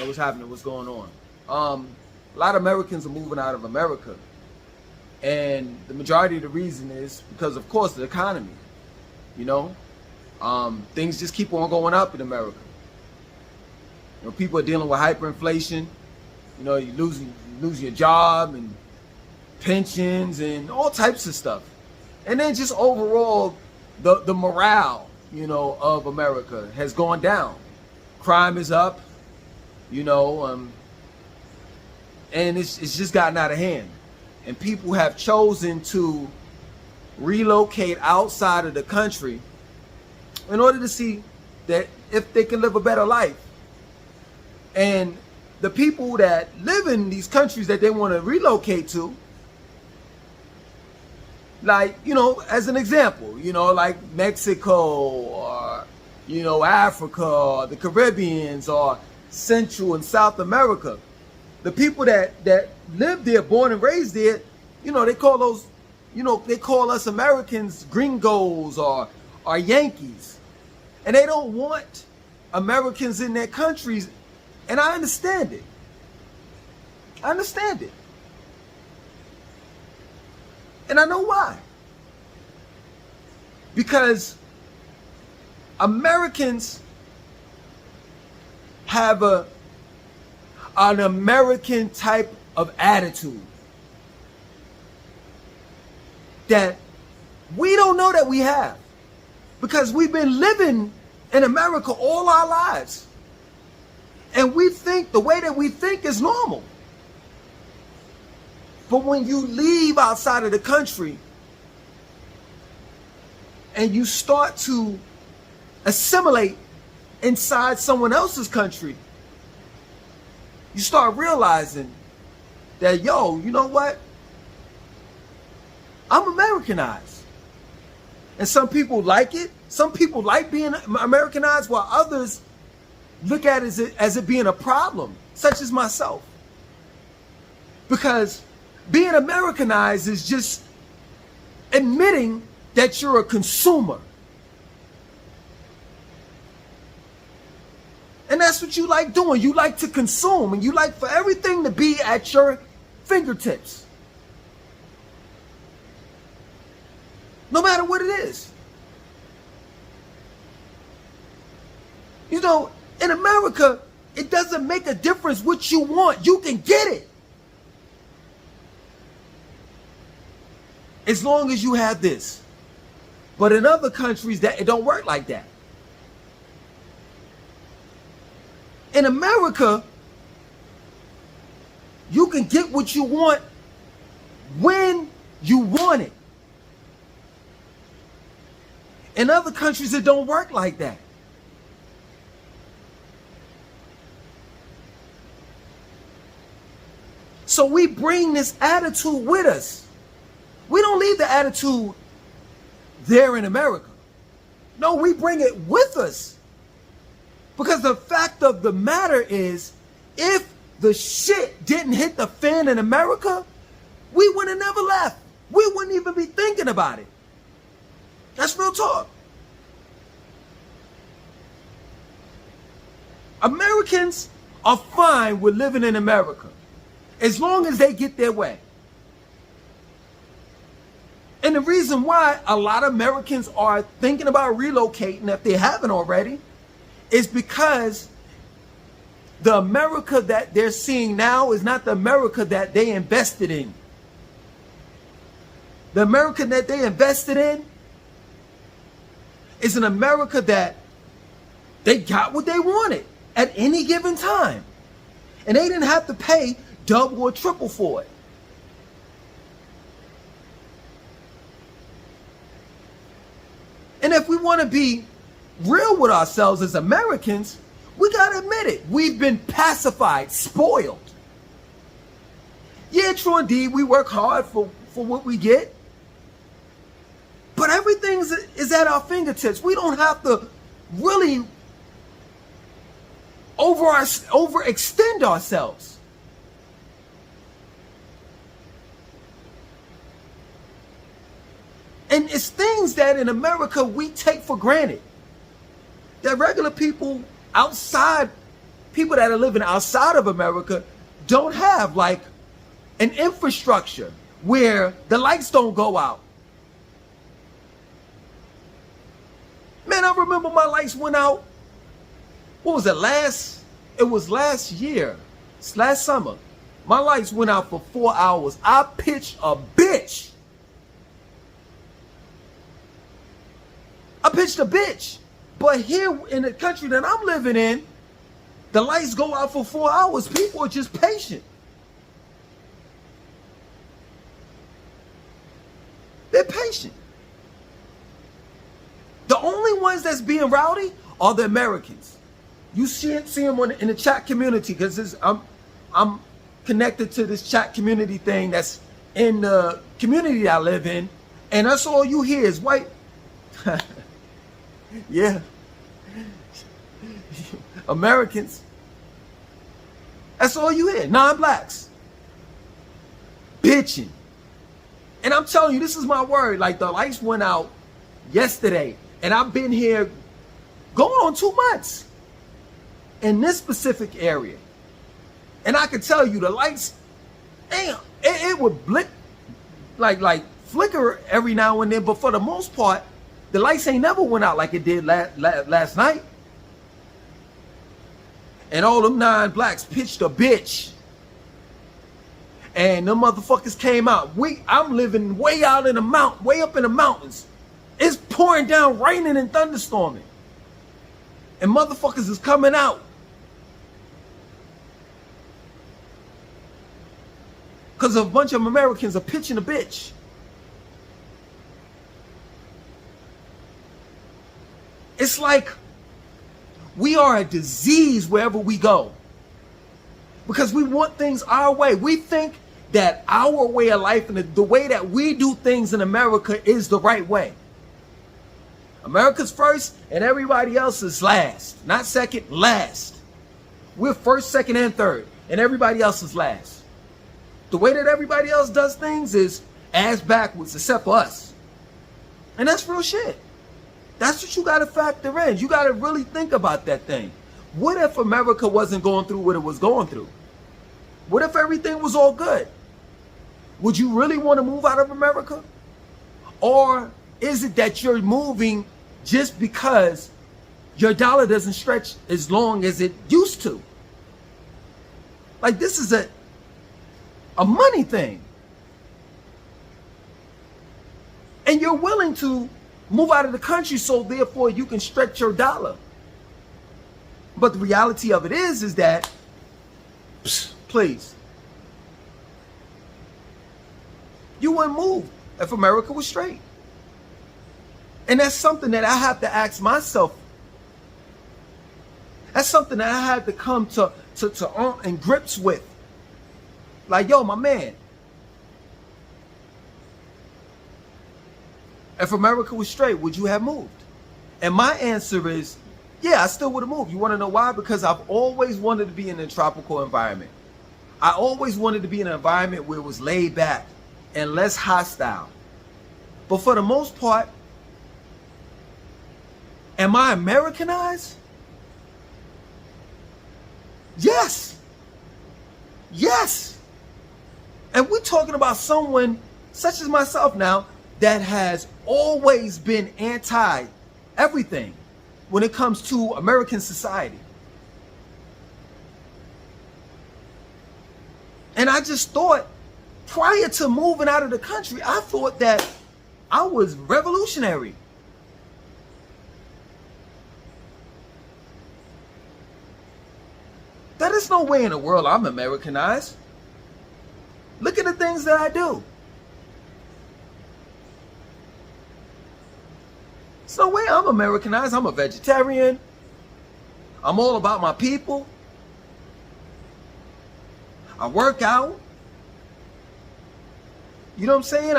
what's happening, what's going on. A lot of Americans are moving out of America. And the majority of the reason is because, of course, the economy. You know, things just keep on going up in America. You know, people are dealing with hyperinflation. You know, you lose your job and pensions and all types of stuff. And then just overall, the morale, you know, of America has gone down. Crime is up, you know, and it's just gotten out of hand. And people have chosen to relocate outside of the country in order to see that if they can live a better life. And the people that live in these countries that they want to relocate to, like, you know, as an example, you know, like Mexico or, you know, Africa or the Caribbeans or Central and South America, the people that live there, born and raised there, you know, they call those, you know, they call us Americans gringos or Yankees. And they don't want Americans in their countries. And I understand it. I understand it. And I know why. Because Americans have an American type of attitude that we don't know that we have, because we've been living in America all our lives. And we think the way that we think is normal. But when you leave outside of the country and you start to assimilate inside someone else's country, you start realizing that, yo, you know what? I'm Americanized. And some people like it. Some people like being Americanized, while others look at it as it being a problem, such as myself. Because being Americanized is just admitting that you're a consumer. And that's what you like doing. You like to consume, and you like for everything to be at your fingertips. No matter what it is. You know, in America, it doesn't make a difference what you want. You can get it. As long as you have this. But in other countries, that it don't work like that. In America, you can get what you want when you want it. In other countries, it don't work like that. So we bring this attitude with us. We don't leave the attitude there in America. No, we bring it with us. Because the fact of the matter is, if the shit didn't hit the fan in America, we would have never left. We wouldn't even be thinking about it. That's real talk. Americans are fine with living in America as long as they get their way. And the reason why a lot of Americans are thinking about relocating, if they haven't already, is because the America that they're seeing now is not the America that they invested in. The America that they invested in is an America that they got what they wanted at any given time. And they didn't have to pay double or triple for it. And if we want to be real with ourselves as Americans, we got to admit it. We've been pacified, spoiled. Yeah, true indeed, we work hard for what we get. But everything is at our fingertips. We don't have to really overextend ourselves. And it's things that in America we take for granted, that regular people outside people that are living outside of America don't have like an infrastructure where the lights don't go out. Man, I remember my lights went out. What was it? It was last year. It's last summer. My lights went out for 4 hours. I pitched a bitch. But here in the country that I'm living in, the lights go out for 4 hours. People are just patient. They're patient. The only ones that's being rowdy are the Americans. You see them in the chat community, because I'm connected to this chat community thing that's in the community I live in, and that's all you hear is white. Yeah. Americans. That's all you hear. Non-blacks. Bitching. And I'm telling you, this is my word. Like, the lights went out yesterday, and I've been here going on 2 months in this specific area. And I can tell you the lights, damn, it would blink, like flicker every now and then, but for the most part, the lights ain't never went out like it did last night. And all them non-blacks pitched a bitch. And them motherfuckers came out. I'm living way out in the way up in the mountains. It's pouring down, raining and thunderstorming. And motherfuckers is coming out. Because a bunch of Americans are pitching a bitch. It's like we are a disease wherever we go. Because we want things our way. We think that our way of life and the way that we do things in America is the right way. America's first and everybody else is last. Not second, last. We're first, second, and third, and everybody else is last. The way that everybody else does things is ass backwards, except for us. And that's real shit. That's what you got to factor in. You got to really think about that thing. What if America wasn't going through what it was going through? What if everything was all good? Would you really want to move out of America? Or is it that you're moving just because your dollar doesn't stretch as long as it used to? Like, this is a money thing. And you're willing to move out of the country so therefore you can stretch your dollar. But the reality of it is that, please, you wouldn't move if America was straight. And that's something that I have to ask myself. That's something that I had to come to in grips with. Like, yo, my man, if America was straight, would you have moved? And my answer is, yeah, I still would have moved. You want to know why? Because I've always wanted to be in a tropical environment. I always wanted to be in an environment where it was laid back and less hostile. But for the most part, am I Americanized? Yes. Yes. And we're talking about someone such as myself now that has always been anti-everything when it comes to American society. And I just thought, prior to moving out of the country, I thought that I was revolutionary. There is no way in the world I'm Americanized. Look at the things that I do. There's no way I'm Americanized. I'm a vegetarian. I'm all about my people. I work out. You know what I'm saying?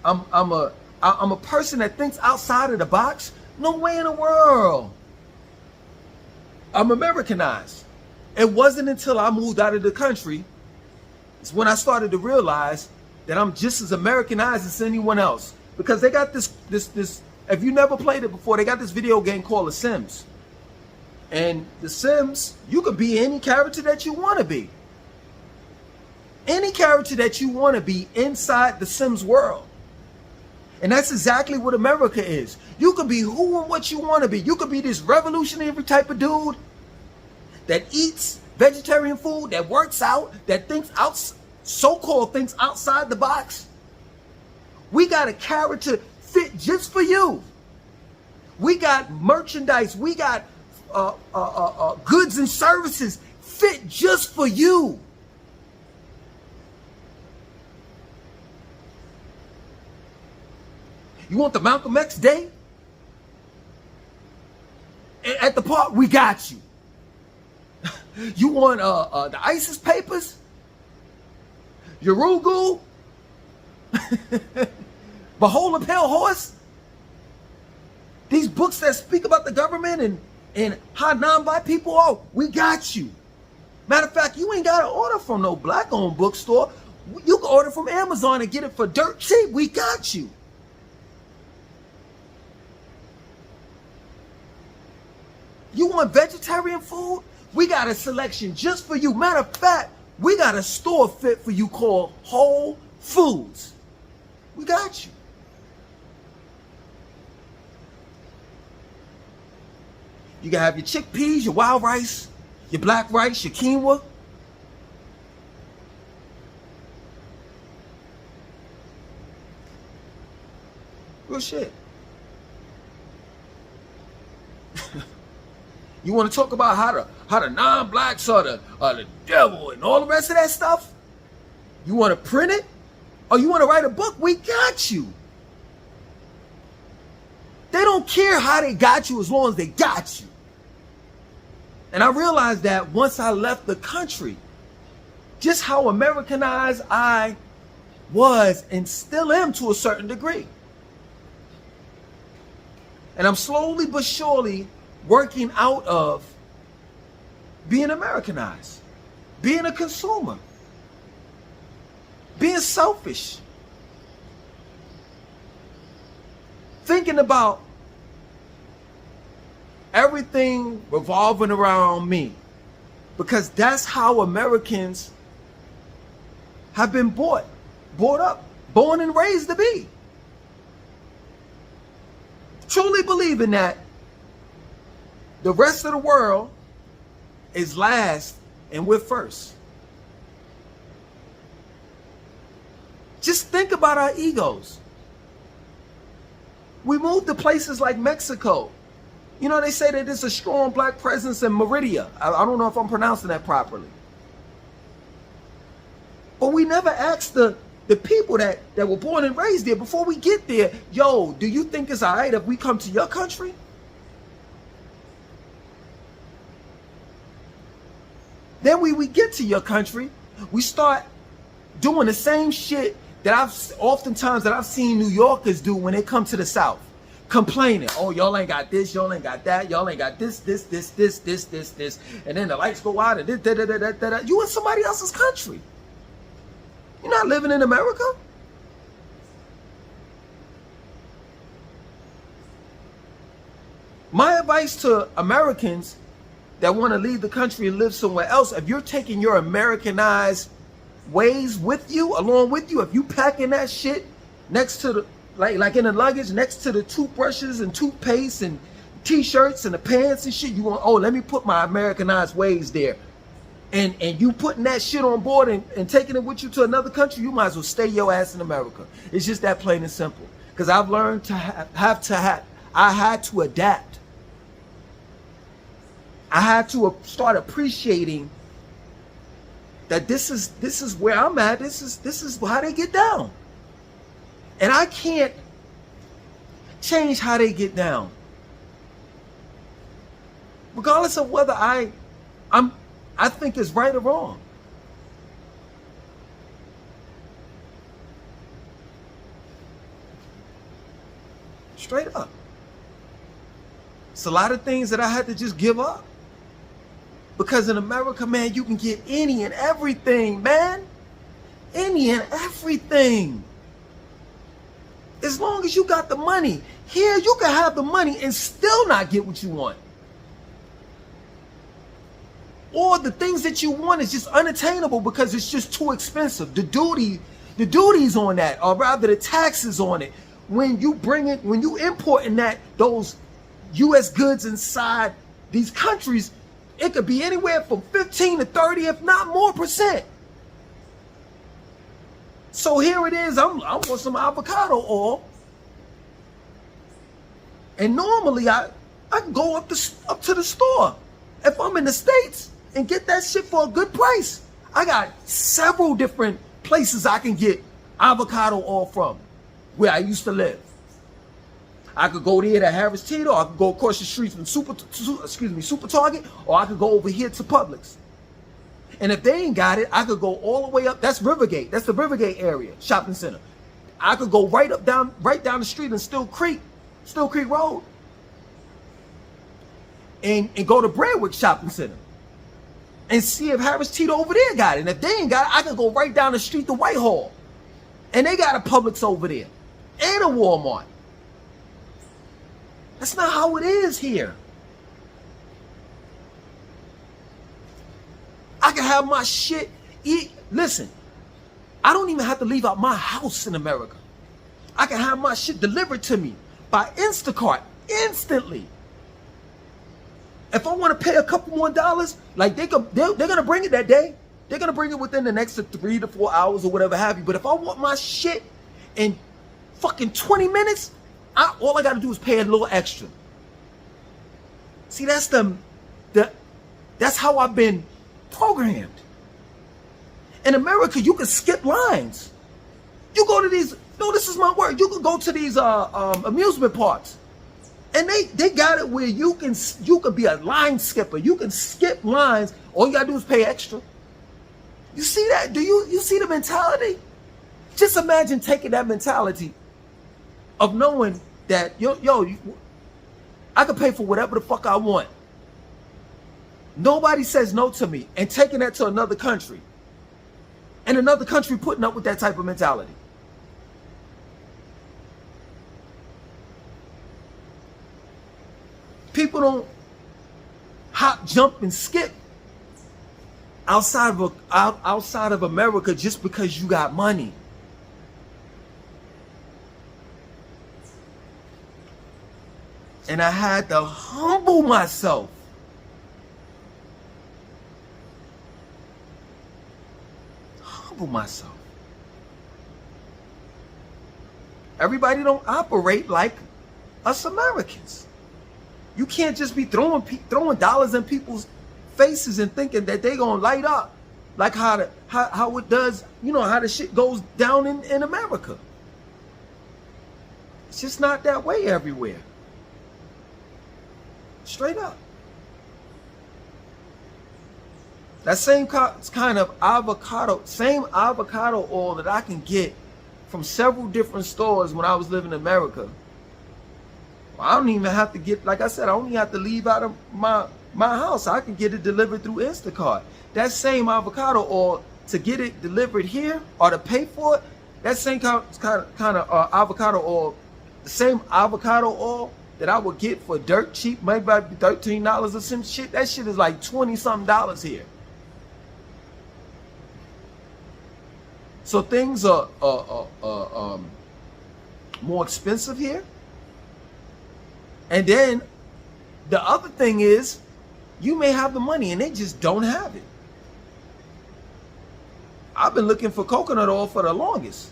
I'm a person that thinks outside of the box. No way in the world I'm Americanized. It wasn't until I moved out of the country, it's when I started to realize that I'm just as Americanized as anyone else. Because they got this, if you never played it before, they got this video game called The Sims. And The Sims, you could be any character that you want to be. Any character that you want to be inside the Sims world. And that's exactly what America is. You could be who and what you want to be. You could be this revolutionary type of dude that eats vegetarian food, that works out, that thinks out, so-called thinks outside the box. We got a character fit just for you. We got merchandise. We got goods and services fit just for you. You want the Malcolm X Day? At the park, we got you. You want the ISIS papers? Urugu? Behold a Pale Horse? These books that speak about the government and how non-black people are, we got you. Matter of fact, you ain't got to order from no black-owned bookstore. You can order from Amazon and get it for dirt cheap. We got you. You want vegetarian food? We got a selection just for you. Matter of fact, we got a store fit for you called Whole Foods. We got you. You can have your chickpeas, your wild rice, your black rice, your quinoa. Real shit. You want to talk about how the non-blacks are the devil and all the rest of that stuff? You want to print it? Or you want to write a book? We got you. They don't care how they got you as long as they got you. And I realized that once I left the country, just how Americanized I was and still am to a certain degree. And I'm slowly but surely working out of being Americanized, being a consumer, being selfish, thinking about everything revolving around me, because that's how Americans have been brought up, born and raised to be. Truly believing that the rest of the world is last and we're first. Just think about our egos. We moved to places like Mexico. You know, they say that there's a strong black presence in Merida. I don't know if I'm pronouncing that properly. But we never asked the people that were born and raised there before we get there, yo, do you think it's all right if we come to your country? Then we get to your country, we start doing the same shit that I've seen New Yorkers do when they come to the South. Complaining, oh, y'all ain't got this, y'all ain't got that, y'all ain't got this. And then the lights go out and this. You in somebody else's country. You're not living in America. My advice to Americans that want to leave the country and live somewhere else, if you're taking your Americanized ways with you, along with you, if you packing that shit next to the, like in the luggage, next to the toothbrushes and toothpaste and t-shirts and the pants and shit, you want, oh, let me put my Americanized ways there. And you putting that shit on board and taking it with you to another country, you might as well stay your ass in America. It's just that plain and simple. Because I've learned to I had to adapt. I had to start appreciating that this is where I'm at. This is how they get down. And I can't change how they get down. Regardless of whether I think it's right or wrong. Straight up. It's a lot of things that I had to just give up. Because in America, man, you can get any and everything, man. Any and everything. As long as you got the money. Here, you can have the money and still not get what you want. or the things that you want is just unattainable because it's just too expensive. The duties on that, or rather the taxes on it, when you importing those U.S. goods inside these countries, it could be anywhere from 15 to 30, if not more %. So here it is, I want some avocado oil. And normally I can go up to the store if I'm in the States and get that shit for a good price. I got several different places I can get avocado oil from where I used to live. I could go there to Harris Teeter, or I could go across the street from Super Target, or I could go over here to Publix. And if they ain't got it, I could go all the way up. That's Rivergate. That's the Rivergate area, shopping center. I could go right down the street in Still Creek Road, and go to Brandwick Shopping Center and see if Harris Teeter over there got it. And if they ain't got it, I could go right down the street to Whitehall, and they got a Publix over there and a Walmart. That's not how it is here. I can have my shit. Listen, I don't even have to leave out my house in America. I can have my shit delivered to me by Instacart instantly. If I want to pay a couple more dollars, like they're gonna bring it that day. They're gonna bring it within the next 3 to 4 hours or whatever have you. But if I want my shit in fucking 20 minutes, all I gotta do is pay a little extra. See, that's how I've been programmed. In America, you can skip lines. You go to these, no, this is my word. You can go to these amusement parks, and they got it where you can be a line skipper. You can skip lines. All you gotta do is pay extra. You see that? Do you see the mentality? Just imagine taking that mentality of knowing that I can pay for whatever the fuck I want. Nobody says no to me, and taking that to another country, and another country putting up with that type of mentality. People don't hop, jump, and skip outside of America just because you got money. And I had to humble myself. Humble myself. Everybody don't operate like us Americans. You can't just be throwing dollars in people's faces and thinking that they gonna light up like how it does, how the shit goes down in America. It's just not that way everywhere. Straight up. That same kind of avocado oil that I can get from several different stores when I was living in America. I don't even have to get, like I said, I only have to leave out of my house. I can get it delivered through Instacart. That same avocado oil, to get it delivered here or to pay for it, that same kind of avocado oil, the same avocado oil that I would get for dirt cheap, maybe $13 or some shit, that shit is like $20-something here. So things are more expensive here. And then the other thing is, you may have the money and they just don't have it. I've been looking for coconut oil for the longest.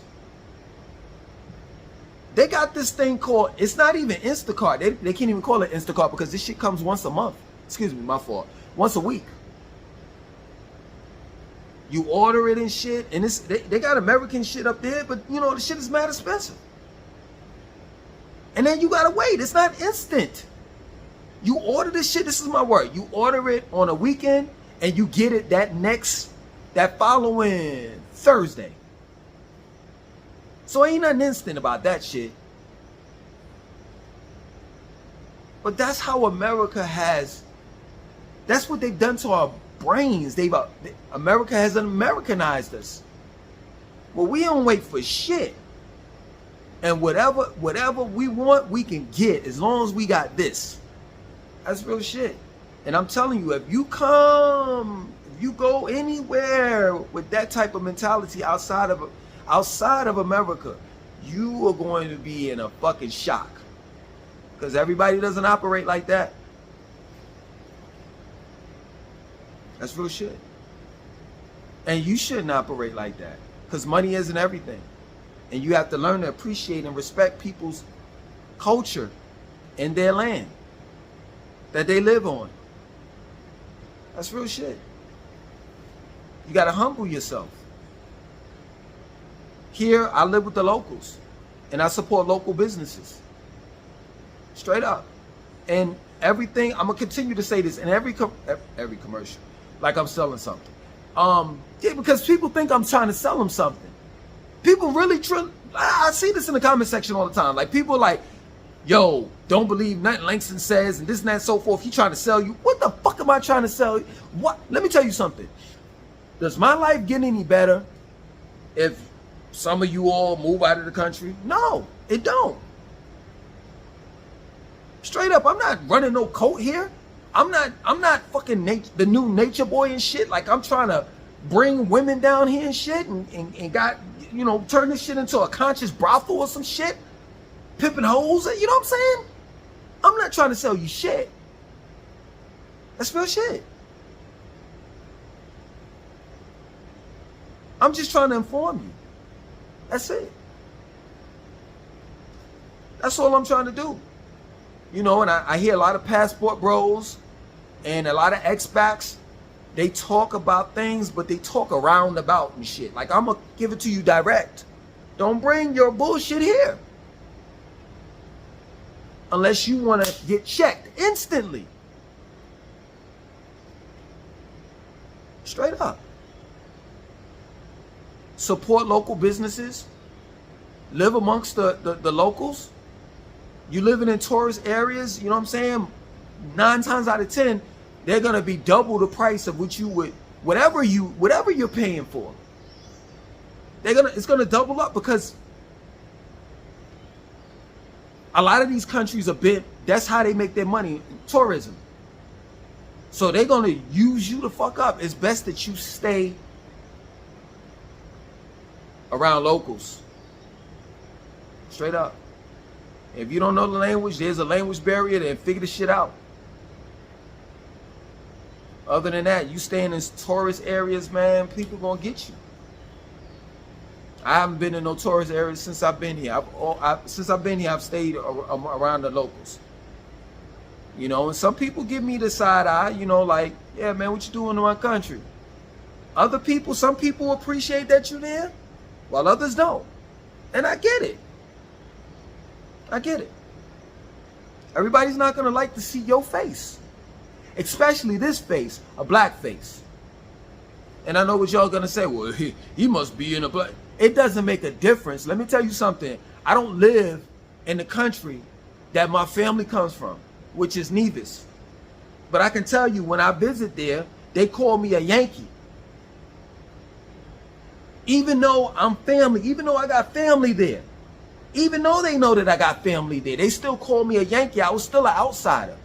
They got this thing called, it's not even Instacart. They can't even call it Instacart because this shit comes once a month. Excuse me, my fault. Once a week. You order it and shit, and they got American shit up there, but the shit is mad expensive. And then you gotta wait. It's not instant. You order this shit, this is my word. You order it on a weekend and you get it that following Thursday. So ain't nothing instant about that shit. But that's how America that's what they've done to our brains. America has Americanized us. Well, we don't wait for shit. And whatever we want, we can get as long as we got this. That's real shit. And I'm telling you, if you go anywhere with that type of mentality outside of America, you are going to be in a fucking shock. Because everybody doesn't operate like that. That's real shit. And you shouldn't operate like that. Because money isn't everything. And you have to learn to appreciate and respect people's culture in their land that they live on. That's real shit. You got to humble yourself. Here, I live with the locals. And I support local businesses. Straight up. And everything, I'm going to continue to say this in every commercial. Like I'm selling something. Yeah, because people think I'm trying to sell them something. People really, I see this in the comment section all the time. Like people like, yo, don't believe nothing Langston says and this and that and so forth. He trying to sell you. What the fuck am I trying to sell you? What? Let me tell you something. Does my life get any better if some of you all move out of the country? No, it don't. Straight up, I'm not running no coat here. I'm not fucking the new nature boy and shit. Like I'm trying to bring women down here and shit and got, you know, turn this shit into a conscious brothel or some shit. Pimping hoes, you know what I'm saying? I'm not trying to sell you shit. That's real shit. I'm just trying to inform you. That's it. That's all I'm trying to do. You know, and I hear a lot of passport bros and a lot of expats. They talk about things, but they talk around about and shit. Like, I'm going to give it to you direct. Don't bring your bullshit here. Unless you want to get checked instantly. Straight up. Support local businesses. Live amongst the locals. You living in tourist areas, you know what I'm saying? 9 times out of 10, they're gonna be double the price of what you would, whatever you're paying for. It's gonna double up because a lot of these countries are big. That's how they make their money, tourism. So they're gonna use you to fuck up. It's best that you stay around locals. Straight up. If you don't know the language, there's a language barrier, then figure the shit out. Other than that, you stay in these tourist areas, man, people gonna get you. I haven't been in no tourist areas since I've been here. Since I've been here, I've stayed around the locals. You know, and some people give me the side eye, you know, like, yeah, man, what you doing in my country? Some people appreciate that you're there, while others don't. And I get it. I get it. Everybody's not going to like to see your face. Especially this face, a black face. And I know what y'all going to say. Well, he must be in a black. It doesn't make a difference. Let me tell you something. I don't live in the country that my family comes from, which is Nevis. But I can tell you, when I visit there, they call me a Yankee. Even though I'm family, even though I got family there. Even though they know that I got family there, they still call me a Yankee. I was still an outsider.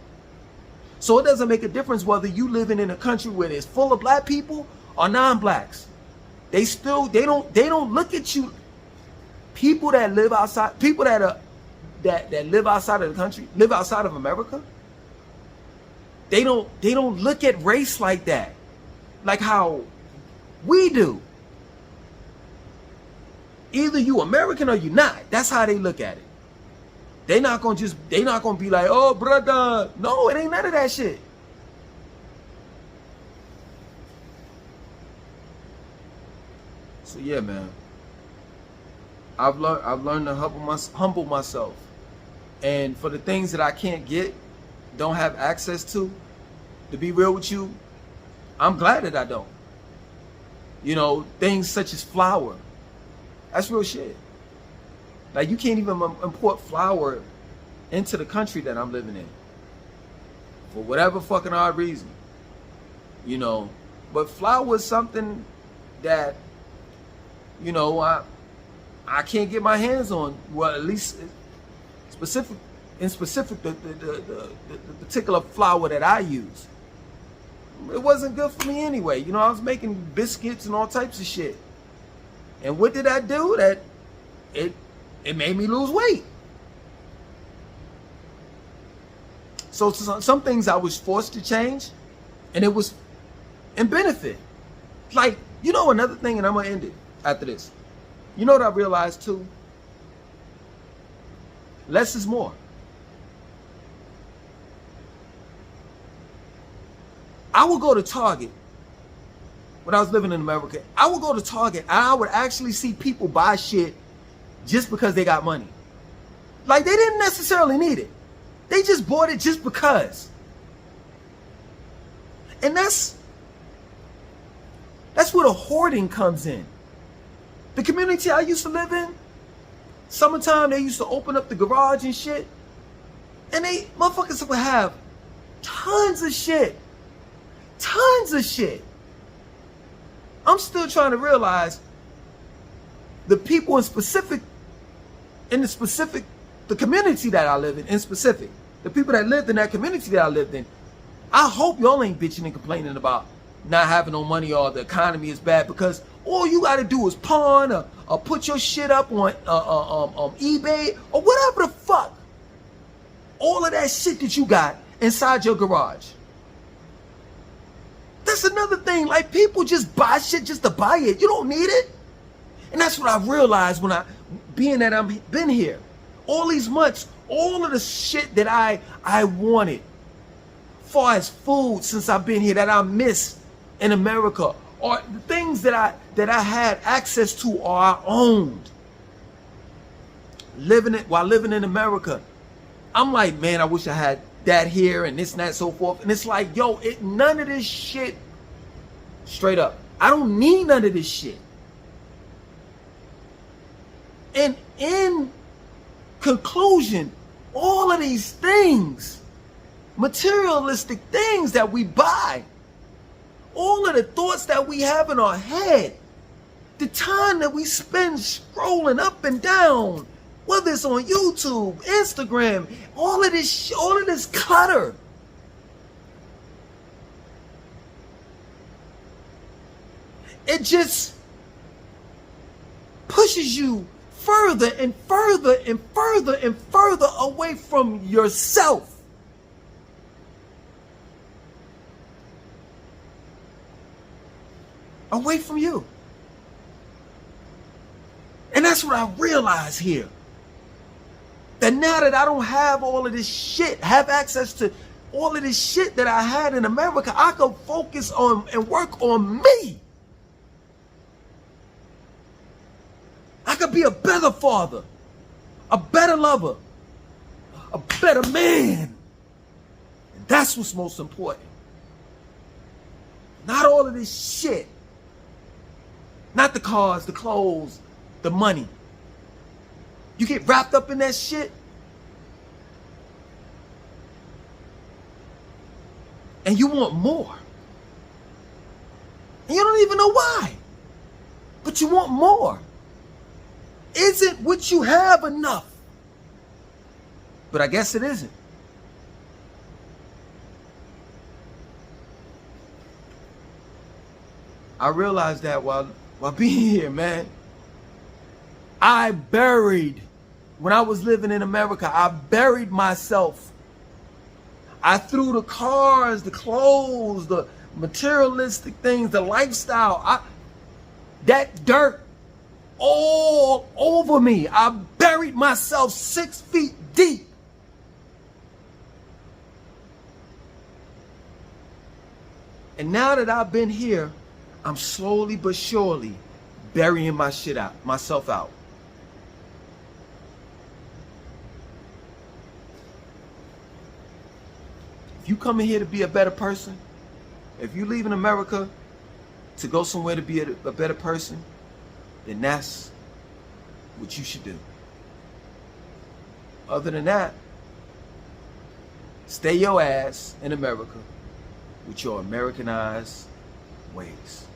So it doesn't make a difference whether you living in a country where it's full of black people or non-blacks. They don't look at you. People that live outside, people that live outside of the country, live outside of America, they don't look at race like that. Like how we do. Either you American or you not. That's how they look at it. They not gonna be like, oh brother. No, it ain't none of that shit. So yeah, man. I've learned to humble myself. And for the things that I can't get, don't have access to be real with you, I'm glad that I don't. You know, things such as flour. That's real shit. Like, you can't even import flour into the country that I'm living in. For whatever fucking odd reason. You know. But flour is something that, you know, I can't get my hands on. Well, at least the particular flour that I use. it wasn't good for me anyway. You know, I was making biscuits and all types of shit. And what did I do? It made me lose weight. So some things I was forced to change, and it was in benefit. Like, you know, another thing, and I'm gonna end it after this. You know what I realized too? Less is more. I would go to Target when I was living in America. I would go to Target and I would actually see people buy shit just because they got money. Like, they didn't necessarily need it. They just bought it just because. And that's where the hoarding comes in. The community I used to live in, summertime, they used to open up the garage and shit. And motherfuckers would have tons of shit. Tons of shit. I'm still trying to realize the people in the community that I live in specific, the people that lived in that community that I lived in, I hope y'all ain't bitching and complaining about not having no money or the economy is bad, because all you got to do is pawn or put your shit up on eBay or whatever the fuck. All of that shit that you got inside your garage. That's another thing. Like, people just buy shit just to buy it. You don't need it. And that's what I realized when being that I've been here all these months, all of the shit that I wanted, far as food since I've been here, that I miss in America, or the things that I had access to or I owned while living in America. I'm like, man, I wish I had that here and this and that and so forth. And it's like, yo, none of this shit, straight up, I don't need none of this shit. And in conclusion, all of these things, materialistic things that we buy, all of the thoughts that we have in our head, the time that we spend scrolling up and down, whether it's on YouTube, Instagram, all of this clutter. It just pushes you further and further and further and further away from yourself. Away from you. And that's what I realize here. That now that I don't have all of this shit, have access to all of this shit that I had in America, I can focus on and work on me. I could be a better father, a better lover, a better man. And that's what's most important. Not all of this shit. Not the cars, the clothes, the money. You get wrapped up in that shit, and you want more. And you don't even know why, but you want more. Isn't what you have enough? But I guess it isn't. I realized that while being here, man. When I was living in America, I buried myself. I threw the cars, the clothes, the materialistic things, the lifestyle, that dirt all over me. I buried myself 6 feet deep. And now that I've been here, I'm slowly but surely burying myself out. If you come in here to be a better person, if you leave in America to go somewhere to be a better person, then that's what you should do. Other than that, stay your ass in America with your Americanized ways.